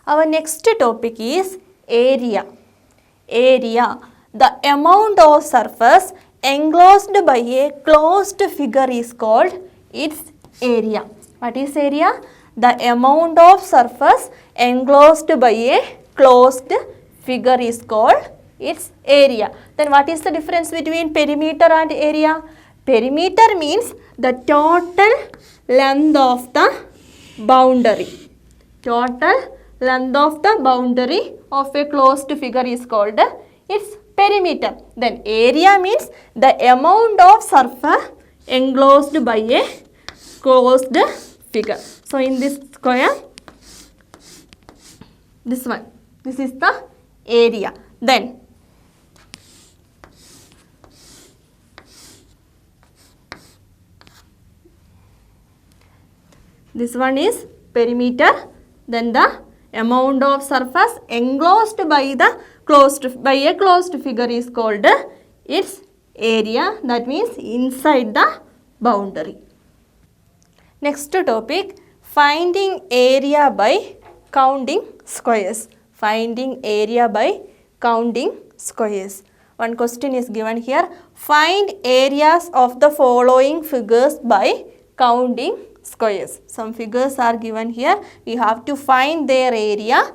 Our next topic is area. Area. The amount of surface enclosed by a closed figure is called its area. What is area? The amount of surface enclosed by a closed figure is called its area. Then what is the difference between perimeter and area? Perimeter means the total length of the boundary. Total length of the boundary of a closed figure is called its perimeter. Then area means the amount of surface enclosed by a closed figure. So in this square, this one, this is the area. Then this one is perimeter. Then the amount of surface enclosed by a closed figure is called its area. That means inside the boundary. Next topic, finding area by counting squares. Finding area by counting squares. One question is given here. Find areas of the following figures by counting squares. Some figures are given here. We have to find their area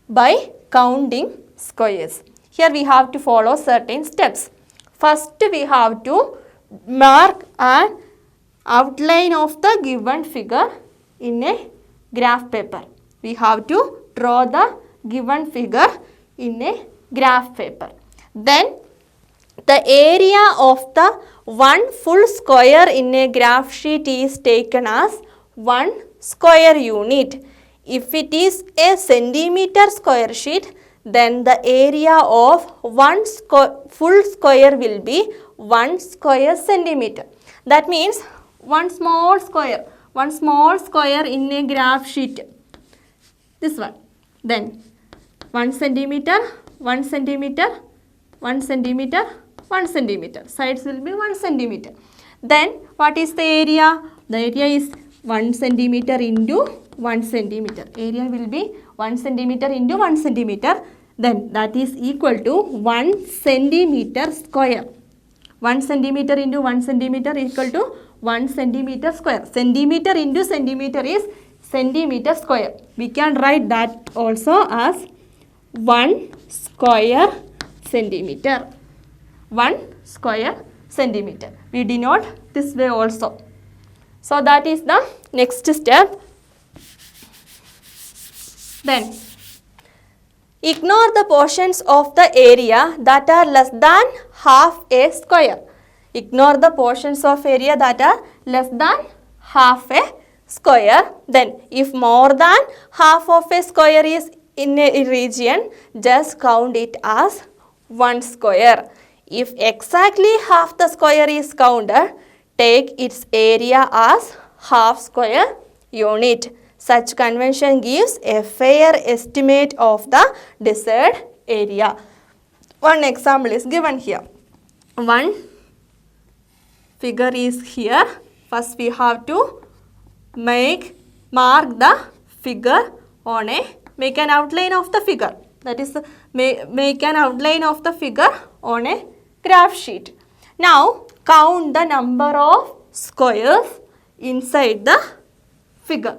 by counting squares. Here we have to follow certain steps. First we have to mark an outline of the given figure in a graph paper. We have to draw the given figure in a graph paper. Then the area of the one full square in a graph sheet is taken as 1 square unit. If it is a centimeter square sheet, then the area of one full square will be 1 square centimeter. That means one small square in a graph sheet. This one. Then 1 centimeter, 1 centimeter, 1 centimeter, 1 centimeter. Sides will be 1 centimeter. Then what is the area? The area is 1 centimeter into 1 centimeter. Area will be 1 centimeter into 1 centimeter. Then that is equal to 1 centimeter square. 1 centimeter into 1 centimeter equal to 1 centimeter square. Centimeter into centimeter is centimeter square. We can write that also as 1 square centimeter. 1 square centimeter. We denote this way also. So that is the next step. Then ignore the portions of the area that are less than half a square. Ignore the portions of area that are less than half a square. Then if more than half of a square is in a region, just count it as 1 square. If exactly half the square is counted, take its area as half square unit. Such convention gives a fair estimate of the desired area. One example is given here. One figure is here. First we have to mark the figure on make an outline of the figure. That is make an outline of the figure on a graph sheet. Now count the number of squares inside the figure.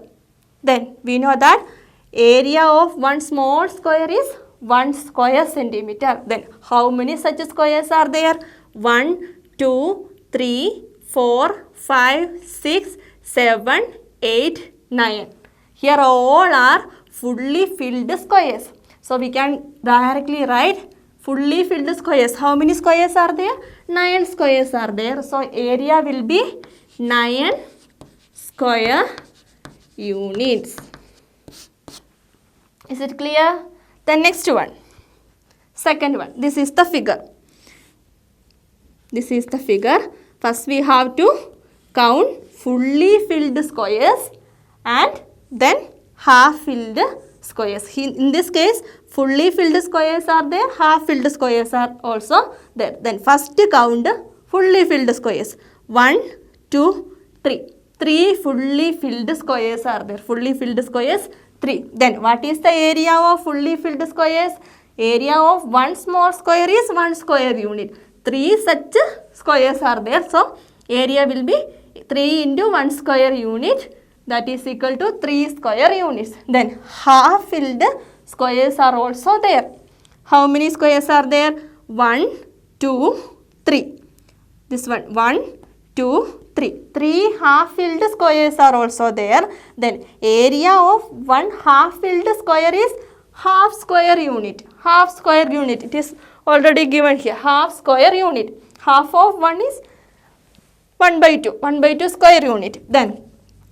Then we know that area of one small square is 1 square centimeter. Then how many such squares are there? 1, 2, 3, 4, 5, 6, 7, 8, 9. Here all are fully filled squares. So we can directly write fully filled squares. How many squares are there? 9 squares are there. So area will be 9 square units. Is it clear? The next one. Second one. This is the figure. This is the figure. First we have to count fully filled squares and then half filled squares. In this case, fully filled squares are there, half filled squares are also there. Then first count fully filled squares. 1, 2, 3. 3 fully filled squares are there. Fully filled squares 3. Then what is the area of fully filled squares? Area of one small square is 1 square unit. 3 such squares are there. So area will be 3 into 1 square unit, that is equal to 3 square units. Then half filled squares are also there. How many squares are there? 1, 2, 3. This one 1, 2, 3. 3 half filled squares are also there. Then area of one half filled square is half square unit. Half square unit. It is already given here. Half square unit. Half of 1 is 1 by 2. 1 by 2 square unit. Then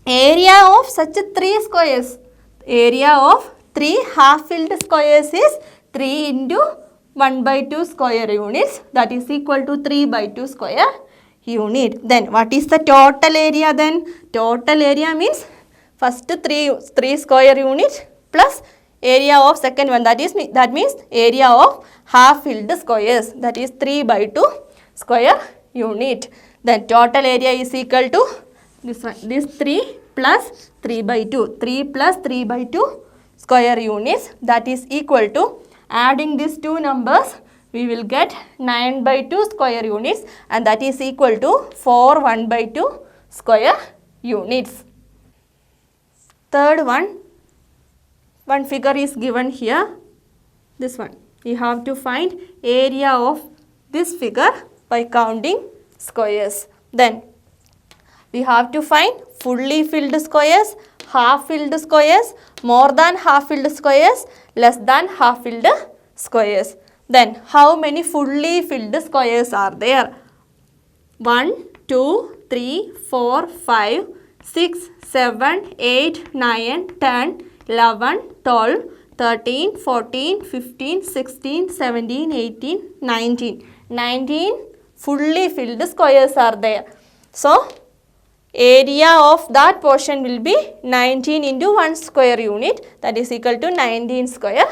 area of such 3 squares. Area of 3 half filled squares is 3 into 1 by 2 square units, that is equal to 3 by 2 square unit. Then what is the total area then? Total area means first 3 square units plus area of second one, that means area of half filled squares, that is 3 by 2 square unit. Then total area is equal to this one, this 3 plus 3 by 2. 3 plus 3 by 2 square units, that is equal to, adding these two numbers, we will get 9 by 2 square units, and that is equal to 4 1 by 2 square units. Third one figure is given here. This one. We have to find area of this figure by counting squares. Then we have to find fully filled squares, half filled squares, more than half filled squares, less than half filled squares. Then how many fully filled squares are there? 1, 2, 3, 4, 5, 6, 7, 8, 9, 10, 11, 12, 13, 14, 15, 16, 17, 18, 19. 19 fully filled squares are there. So area of that portion will be 19 into 1 square unit, that is equal to 19 square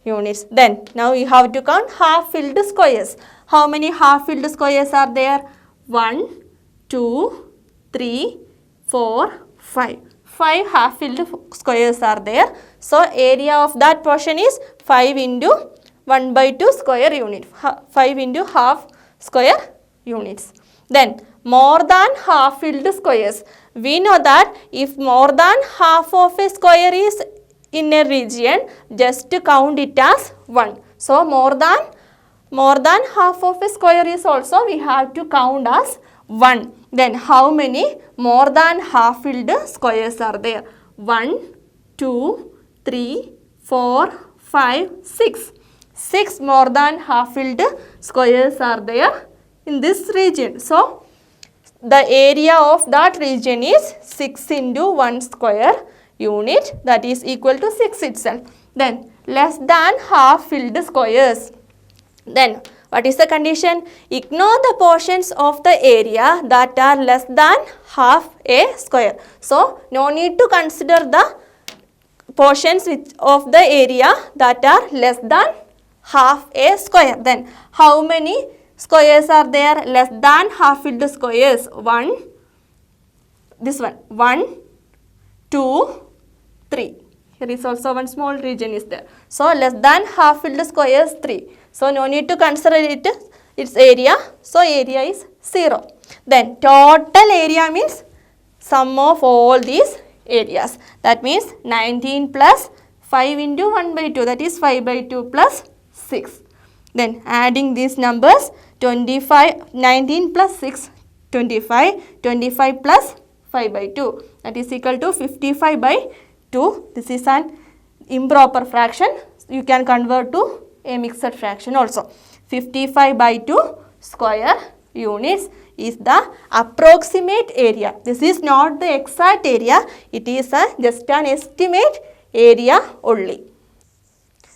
units. Then now you have to count half filled squares. How many half filled squares are there? 1, 2, 3, 4, 5. 5 half filled squares are there. So area of that portion is 5 into 1 by 2 square unit. 5 into half square units. Then more than half filled squares. We know that if more than half of a square is in a region, just count it as 1. So more than half of a square is also we have to count as 1. Then how many more than half filled squares are there? 1, 2, 3, 4, 5, 6. 6 more than half filled squares are there in this region. So the area of that region is 6 into 1 square unit, that is equal to 6 itself. Then less than half filled squares. Then what is the condition? Ignore the portions of the area that are less than half a square. So no need to consider the portions of the area that are less than half a square. Then how many squares are there less than half filled squares? 1, this one, 1, 2, 3. Here is also one small region is there. So less than half filled squares 3. So no need to consider its area. So area is 0. Then total area means sum of all these areas. That means 19 plus 5 into 1 by 2, that is 5 by 2 plus 6. Then adding these numbers, 25, 19 plus 6, 25, 25 plus 5 by 2, that is equal to 55 by 2. This is an improper fraction. You can convert to a mixed fraction also. 55 by 2 square units is the approximate area. This is not the exact area. It is just an estimate area only.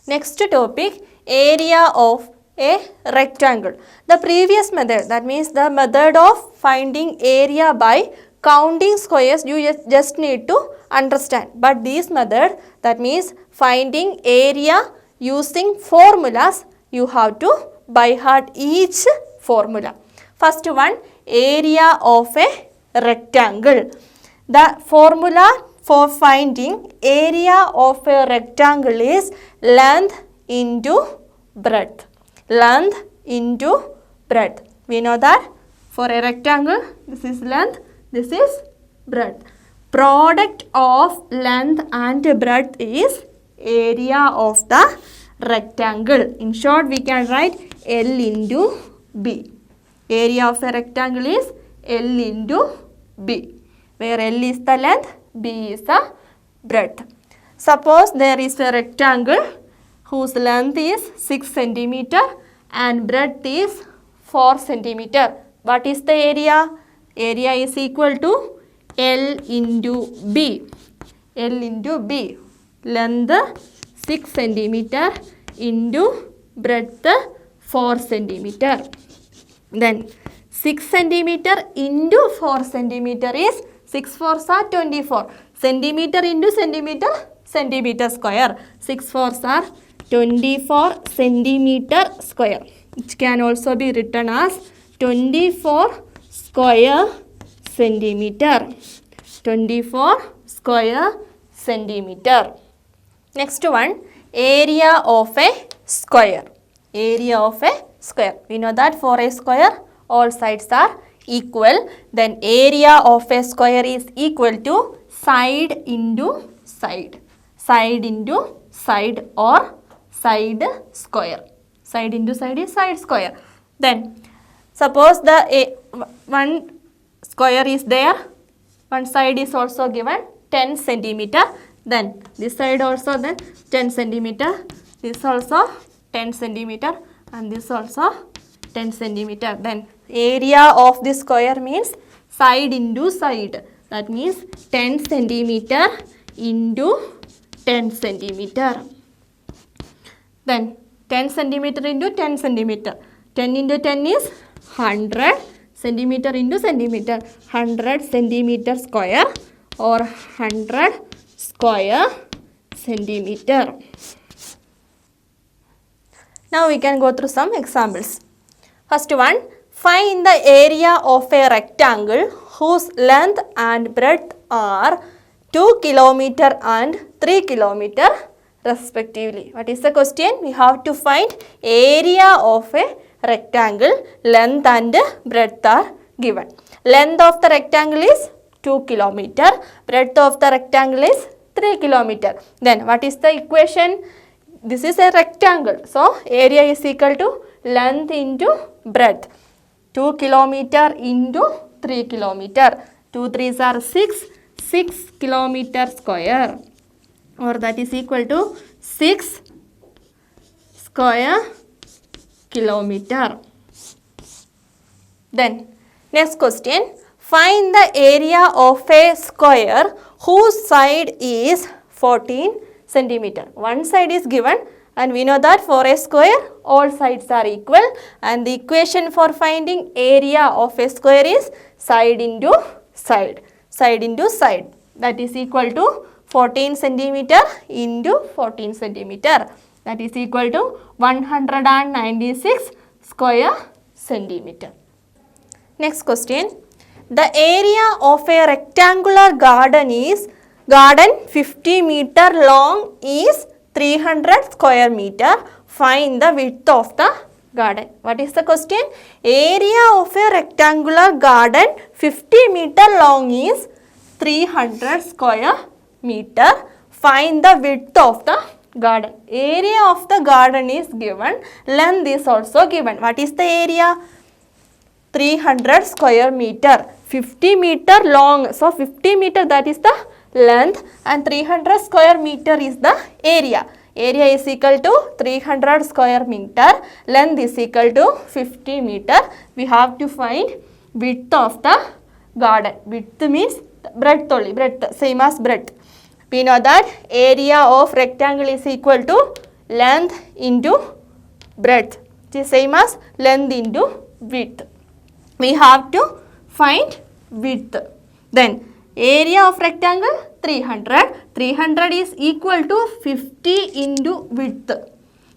Next topic, area of a rectangle. The previous method, that means the method of finding area by counting squares, you just need to understand. But this method, that means finding area using formulas, you have to by heart each formula. First one, area of a rectangle. The formula for finding area of a rectangle is length into breadth. Length into breadth. We know that for a rectangle, this is length, this is breadth. Product of length and breadth is area of the rectangle. In short, we can write L into B. Area of a rectangle is L into B, where L is the length, B is the breadth. Suppose there is a rectangle whose length is 6 cm and breadth is 4 cm. What is the area? Area is equal to L into B. L into B. Length 6 cm into breadth 4 cm. Then 6 cm into 4 cm is 6 4s are 24. Centimeter into centimeter, centimeter square. 6 4s are 24 centimeter square, which can also be written as 24 square centimeter. 24 square centimeter. Next one, area of a square. Area of a square. We know that for a square, all sides are equal. Then area of a square is equal to side into side. Side into side or side square. Side into side is side square. Then suppose the one square is there. One side is also given 10 centimeter. Then this side also then 10 centimeter. This also 10 centimeter and this also 10 centimeter. Then area of this square means side into side. That means 10 centimeter into 10 centimeter. Then 10 centimeter into 10 centimeter. 10 into 10 is 100 centimeter into centimeter. 100 centimeter square or 100 square centimeter. Now we can go through some examples. First one, find the area of a rectangle whose length and breadth are 2 km and 3 km respectively. What is the question? We have to find area of a rectangle, length and breadth are given. Length of the rectangle is 2 km, breadth of the rectangle is 3 km. Then what is the equation? This is a rectangle. So area is equal to length into breadth. 2 km into 3 km. 2 3s are 6. 6 km square, or that is equal to 6 square kilometer. Then next question, find the area of a square whose side is 14 centimeter. One side is given and we know that for a square all sides are equal, and the equation for finding area of a square is side into side. Side into side, that is equal to 14 centimeter into 14 centimeter, that is equal to 196 square centimeter. Next question, the area of a rectangular garden 50 meter long is 300 square meter. Find the width of the garden. What is the question? Area of a rectangular garden 50 meter long is 300 square meter. Find the width of the garden. Area of the garden is given. Length is also given. What is the area? 300 square meter. 50 meter long. So 50 meter, that is the length, and 300 square meter is the area. Area is equal to 300 square meter. Length is equal to 50 meter. We have to find width of the garden. Width means breadth only. Breadth, same as breadth. We know that area of rectangle is equal to length into breadth. It is same as length into width. We have to find width. Then area of rectangle 300. 300 is equal to 50 into width.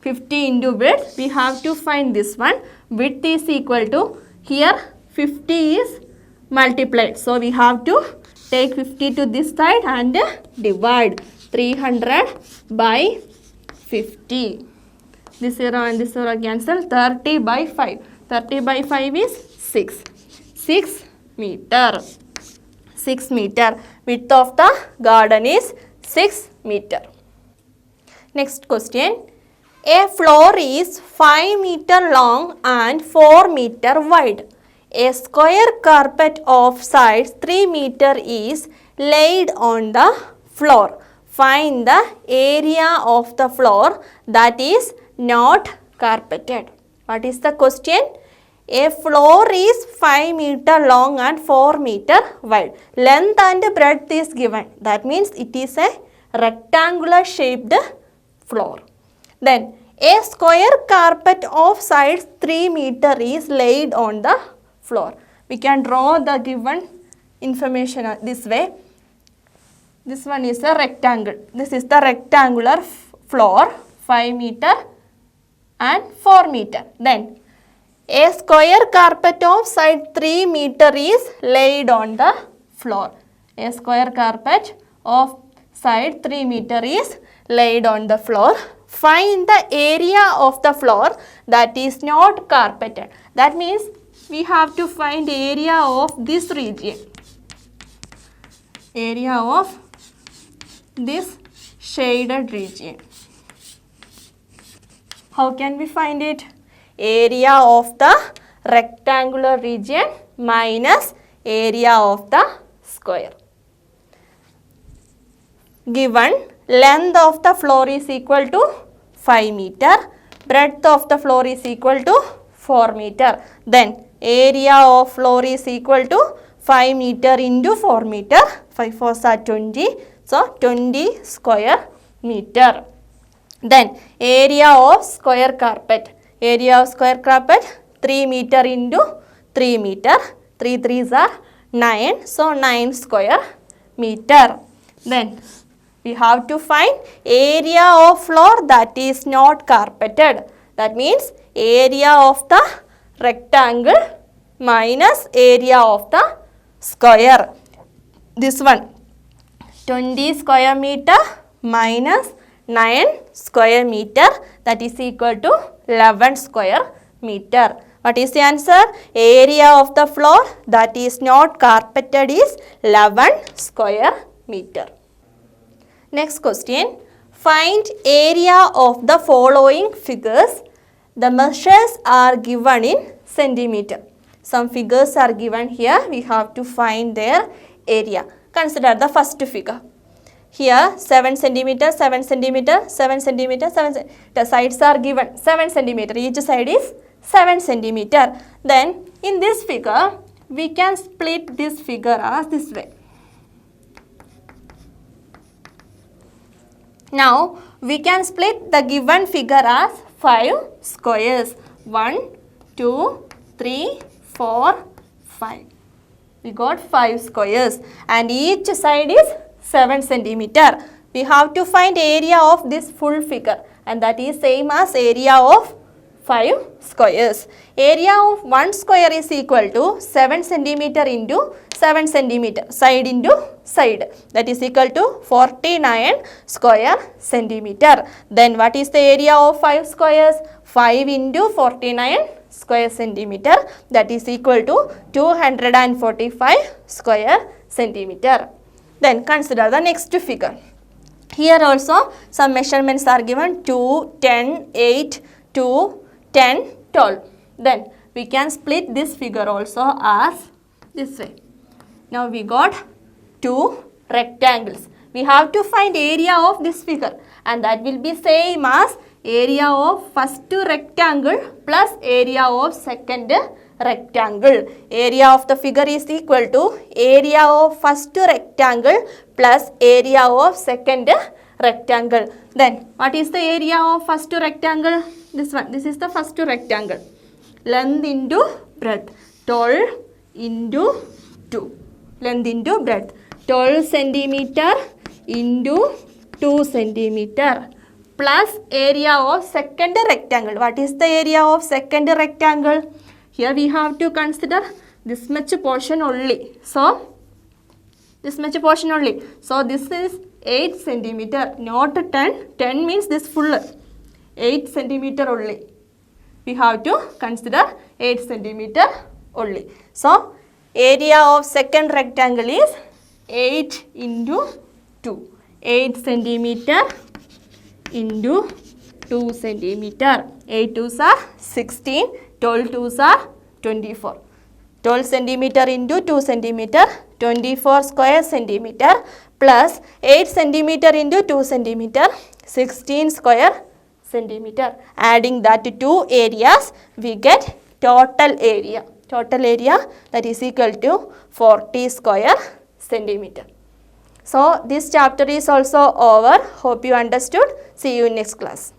50 into width. We have to find this one. Width is equal to, here 50 is multiplied. So we have to Take 50 to this side and divide 300 by 50. This 0 and this 0 cancel. 30 by 5. 30 by 5 is 6. 6 meter. 6 meter. Width of the garden is 6 meter. Next question. A floor is 5 meter long and 4 meter wide. A square carpet of size 3 meter is laid on the floor. Find the area of the floor that is not carpeted. What is the question? A floor is 5 meter long and 4 meter wide. Length and breadth is given. That means it is a rectangular shaped floor. Then a square carpet of size 3 meter is laid on the floor. We can draw the given information this way. This one is a rectangle. This is the rectangular floor, 5 meter and 4 meter. Then a square carpet of size 3 meter is laid on the floor. A square carpet of side 3 meter is laid on the floor. Find the area of the floor that is not carpeted. That means we have to find area of this region. Area of this shaded region. How can we find it? Area of the rectangular region minus area of the square. Given length of the floor is equal to 5 meter, breadth of the floor is equal to 4 meter. Then area of floor is equal to 5 meter into 4 meter. 5 4s are 20. So 20 square meter. Then area of square carpet. Area of square carpet 3 meter into 3 meter. 3 3s are 9. So 9 square meter. Then we have to find area of floor that is not carpeted. That means area of the rectangle minus area of the square. This one 20 square meter minus 9 square meter, that is equal to 11 square meter. What is the answer? Area of the floor that is not carpeted is 11 square meter. Next question. Find area of the following figures. The measures are given in centimeter. Some figures are given here. We have to find their area. Consider the first figure. Here 7 centimeter, 7 centimeter, 7 centimeter, 7 centimeter. The sides are given 7 centimeter. Each side is 7 centimeter. Then in this figure, we can split this figure as this way. Now we can split the given figure as 5 squares. 1, 2, 3, 4, 5. We got 5 squares and each side is 7 centimeter. We have to find area of this full figure and that is same as area of 5 squares. Area of 1 square is equal to 7 centimeter into 7 centimeter, side into side. That is equal to 49 square centimeter. Then what is the area of 5 squares? 5 into 49 square centimeter, that is equal to 245 square centimeter. Then consider the next figure. Here also some measurements are given 2, 10, 8, 2, 10, 12. Then we can split this figure also as this way. Now we got 2 rectangles. We have to find area of this figure and that will be same as area of first rectangle plus area of second rectangle. Area of the figure is equal to area of first rectangle plus area of second rectangle. Then what is the area of first rectangle? This one. This is the first rectangle. Length into breadth. 12 into 2. Length into breadth. 12 centimeter into 2 centimeter plus area of second rectangle. What is the area of second rectangle? Here we have to consider this much portion only. So this much portion only. So this is 8 centimeter, not 10. 10 means this full. 8 centimeter only. We have to consider 8 centimeter only. So area of second rectangle is 8 into 2. 8 centimeter into 2 centimeter. 8 2s are 16, 12 2s are 24. 12 centimeter into 2 centimeter, 24 square centimeter plus 8 centimeter into 2 centimeter, 16 square centimeter. Adding that to two areas, we get total area. Total area that is equal to 40 square centimeter. So this chapter is also over. Hope you understood. See you in next class.